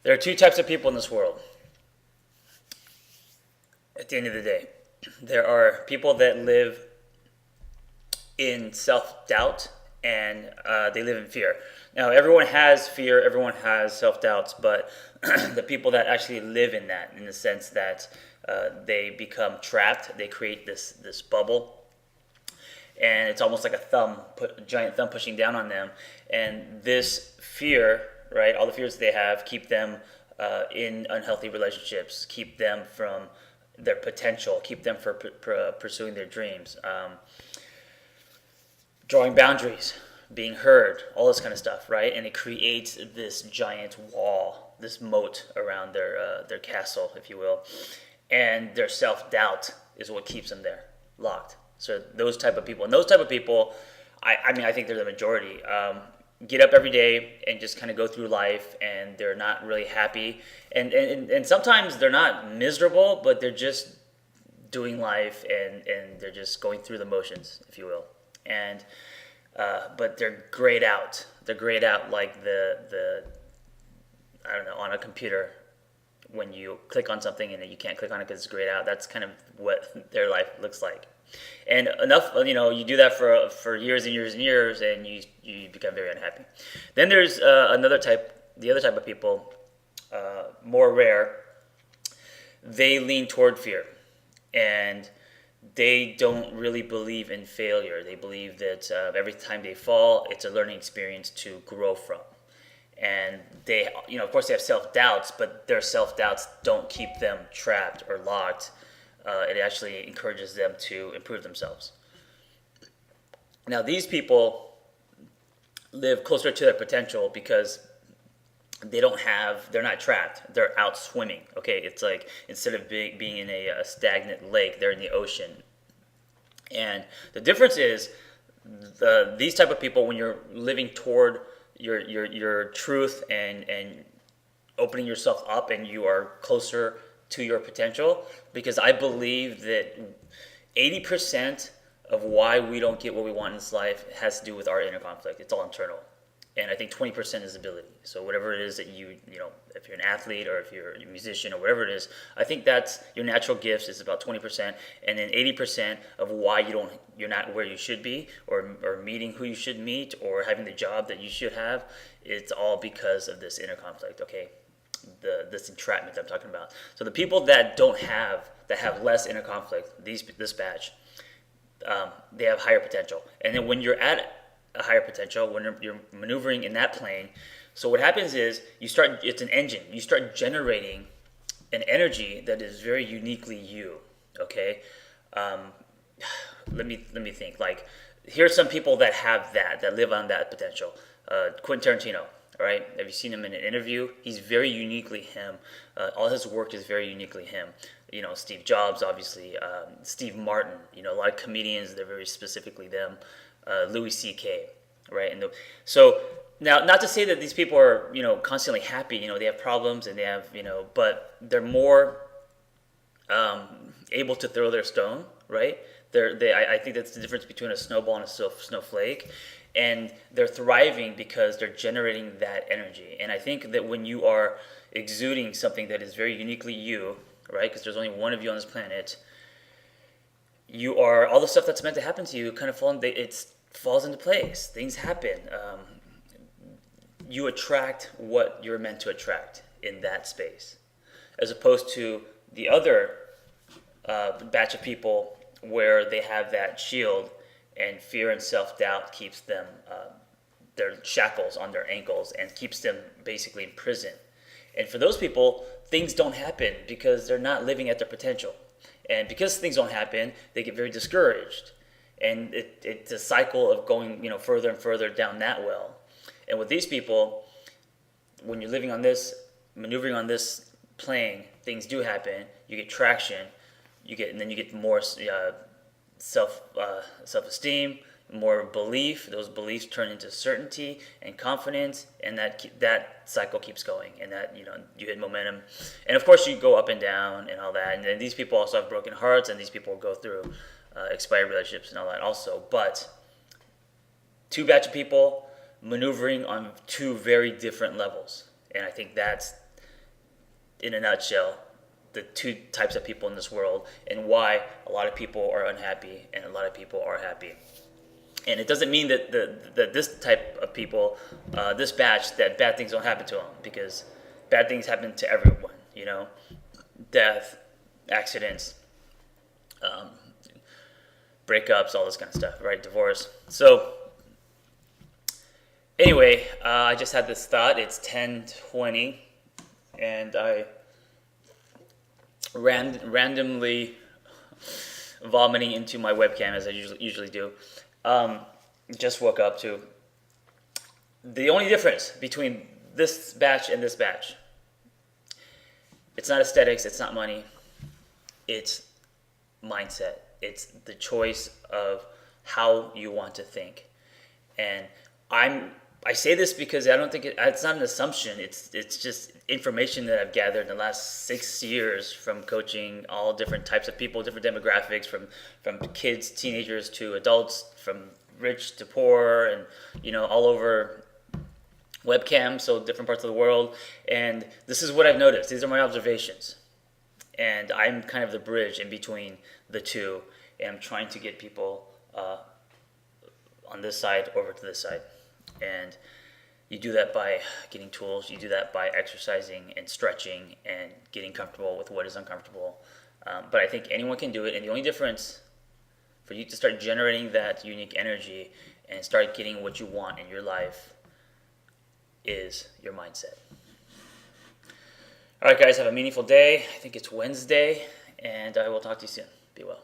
There are two types of people in this world. At the end of the day, there are people that live in self-doubt and they live in fear. Now, everyone has fear, everyone has self-doubts, but the people that actually live in that, in the sense that they become trapped, they create this bubble, and it's almost like a giant thumb pushing down on them. And this fear, right, all the fears they have, keep them in unhealthy relationships, keep them from their potential, keep them from pursuing their dreams. Drawing boundaries, being heard, all this kind of stuff, right? And it creates this giant wall, this moat around their castle, if you will. And their self doubt is what keeps them there, locked. So those type of people, and those type of people, I mean, I think they're the majority. Get up every day and just kind of go through life, and they're not really happy, and sometimes they're not miserable, but they're just doing life, and they're just going through the motions, if you will. And but they're grayed out. They're grayed out like the I don't know, on a computer when you click on something and then you can't click on it because it's grayed out. That's kind of what their life looks like. And enough, you do that for years and years and years, and you become very unhappy. Then there's another type, the other type of people, more rare. They lean toward fear, and they don't really believe in failure. They believe that every time they fall, it's a learning experience to grow from. And they, of course, they have self-doubts, but their self-doubts don't keep them trapped or locked. It actually encourages them to improve themselves. Now, these people live closer to their potential because they're not trapped. They're out swimming. Okay, it's like instead of being in a stagnant lake, they're in the ocean. And the difference is these type of people, when you're living toward your truth and opening yourself up, and you are closer to your potential, because I believe that 80% of why we don't get what we want in this life has to do with our inner conflict. It's all internal. And I think 20% is ability. So whatever it is that if you're an athlete or if you're a musician or whatever it is, I think that's your natural gifts is about 20%. And then 80% of why you're not where you should be, or meeting who you should meet, or having the job that you should have, it's all because of this inner conflict, okay? This entrapment that I'm talking about. So the people that have less inner conflict, this batch, they have higher potential. And then when you're at a higher potential, when you're maneuvering in that plane, so what happens is it's an engine. You start generating an energy that is very uniquely you. Okay, let me think. Like, here's some people that have that live on that potential. Quentin Tarantino. All right, have you seen him in an interview? He's very uniquely him. All his work is very uniquely him. Steve Jobs, obviously. Steve Martin. A lot of comedians, they're very specifically them. Louis C.K., right? So now, not to say that these people are, constantly happy. They have problems and they have, but they're more able to throw their stone, right? I think that's the difference between a snowball and a snowflake. And they're thriving because they're generating that energy. And I think that when you are exuding something that is very uniquely you, right? Because there's only one of you on this planet. You are, all the stuff that's meant to happen to you kind of falls into place. Things happen. You attract what you're meant to attract in that space, as opposed to the other batch of people where they have that shield, and fear and self-doubt keeps them, their shackles on their ankles, and keeps them basically in prison. And for those people, things don't happen because they're not living at their potential. And because things don't happen, they get very discouraged. And it's a cycle of going, further and further down that well. And with these people, when you're maneuvering on this plane, things do happen. You get traction. And then you get more self-esteem, more belief. Those beliefs turn into certainty and confidence, and that cycle keeps going, and that you hit momentum. And of course you go up and down and all that, and then these people also have broken hearts, and these people go through expired relationships and all that also. But two batch of people maneuvering on two very different levels, and I think that's in a nutshell, the two types of people in this world and why a lot of people are unhappy and a lot of people are happy. And it doesn't mean that this type of people, this batch, that bad things don't happen to them, because bad things happen to everyone, death, accidents, breakups, all this kind of stuff, right? Divorce. So anyway, I just had this thought. It's 10:20, and I randomly vomiting into my webcam, as I usually do. Just woke up too. The only difference between this batch and this batch, it's not aesthetics, it's not money, it's mindset. It's the choice of how you want to think. And I say this because I don't think it's not an assumption. It's just information that I've gathered in the last 6 years from coaching all different types of people, different demographics, from kids, teenagers to adults, from rich to poor, and all over webcam, so different parts of the world. And this is what I've noticed. These are my observations, and I'm kind of the bridge in between the two, and I'm trying to get people on this side over to this side. And you do that by getting tools. You do that by exercising and stretching and getting comfortable with what is uncomfortable. But I think anyone can do it. And the only difference for you to start generating that unique energy and start getting what you want in your life is your mindset. All right, guys, have a meaningful day. I think it's Wednesday, and I will talk to you soon. Be well.